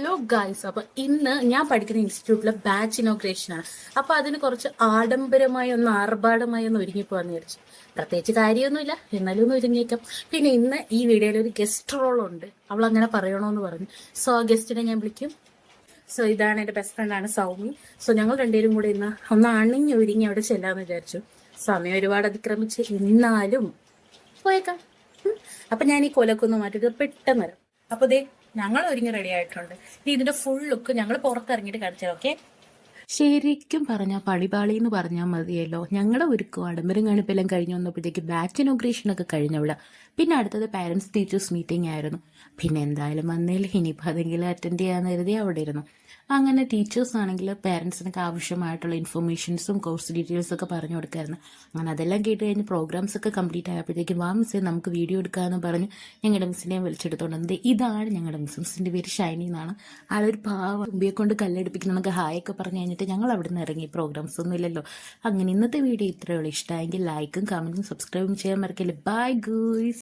Hello guys. അപ്പൊ ഇന്ന് ഞാൻ പഠിക്കുന്ന ഇൻസ്റ്റിറ്റ്യൂട്ടിലെ ബാച്ച് ഇനോഗ്രേഷൻ ആണ്. അപ്പൊ അതിന് കുറച്ച് ആർഭാടമായി ഒന്ന് ഒരുങ്ങിപ്പോവാന്ന് വിചാരിച്ചു. പ്രത്യേകിച്ച് കാര്യമൊന്നുമില്ല, എന്നാലും ഒന്ന് ഒരുങ്ങിയേക്കാം. പിന്നെ ഇന്ന് ഈ വീഡിയോയിൽ ഒരു ഗസ്റ്റ് റോൾ ഉണ്ട്. അവൾ അങ്ങനെ പറയണോന്ന് പറഞ്ഞു. സോ ആ ഗസ്റ്റിനെ ഞാൻ വിളിക്കും. സോ ഇതാണ് എന്റെ ബെസ്റ്റ് ഫ്രണ്ട് ആണ് സൗമി. സോ ഞങ്ങൾ രണ്ടുപേരും കൂടി ഇന്ന് ഒന്ന് അണിഞ്ഞ് ഒരുങ്ങി അവിടെ ചെല്ലാന്ന് വിചാരിച്ചു. സമയം ഒരുപാട് അതിക്രമിച്ച് എന്നാലും പോയേക്കാം. അപ്പൊ ഞാൻ ഈ കൊലക്കൊന്ന് മാറ്റിട്ട് പെട്ടെന്ന് വരാം. അപ്പൊ ദേ ഞങ്ങൾ ഒരുങ്ങി റെഡി ആയിട്ടുണ്ട്. ഇനി ഇതിന്റെ ഫുൾ ലുക്ക് ഞങ്ങൾ പുറത്തിറങ്ങിയിട്ട് കാണിച്ചാൽ ഓക്കെ. ശരിക്കും പറഞ്ഞാൽ പടിപാളി എന്ന് പറഞ്ഞാൽ മതിയല്ലോ. ഞങ്ങളുടെ ഒരുക്കും ആഡംബരം കാണിപ്പെല്ലാം കഴിഞ്ഞു വന്നപ്പോഴത്തേക്ക് ബാച്ച് ഇനോഗ്രേഷൻ ഒക്കെ കഴിഞ്ഞവിടെ. പിന്നെ അടുത്തത് പാരന്റ്സ് ടീച്ചേഴ്സ് മീറ്റിംഗ് ആയിരുന്നു. പിന്നെ എന്തായാലും വന്നേൽ ഇനിയിപ്പോൾ അതെങ്കിലും അറ്റൻഡ് ചെയ്യാന്ന് കരുതി അവിടെ ഇരുന്നു. അങ്ങനെ ടീച്ചേഴ്സ് ആണെങ്കിൽ പാരന്റ്സിനൊക്കെ ആവശ്യമായിട്ടുള്ള ഇൻഫർമേഷൻസും കോഴ്സ് ഡീറ്റെയിൽസും ഒക്കെ പറഞ്ഞു കൊടുക്കായിരുന്നു. അങ്ങനെ അതെല്ലാം കേട്ട് കഴിഞ്ഞ് പ്രോഗ്രാംസ് ഒക്കെ കംപ്ലീറ്റ് ആയപ്പോഴത്തേക്കും വാ മിസ്സേ നമുക്ക് വീഡിയോ എടുക്കാമെന്ന് പറഞ്ഞ് ഞങ്ങളുടെ മിസ്സിനെയും വിളിച്ചെടുത്തോണ്ട് ഇതാണ് ഞങ്ങളുടെ മിസ്സിന്റെ പേര് ഷൈനി എന്നാണ്. ആളൊരു പാവ ഉമ്പിയെ കൊണ്ട് കല്ലെടുപ്പിക്കുന്നതൊക്കെ ഹായൊക്കെ പറഞ്ഞു കഴിഞ്ഞിട്ട് ഞങ്ങൾ അവിടെ നിന്ന് ഇറങ്ങി. പ്രോഗ്രാംസ് ഒന്നും ഇല്ലല്ലോ. അങ്ങനെ ഇന്നത്തെ വീഡിയോ ഇത്രയേ ഉള്ളൂ. ഇഷ്ടമായെങ്കിൽ ലൈക്കും കമന്റും സബ്സ്ക്രൈബും ചെയ്യാൻ മറക്കില്ല. Bye guys.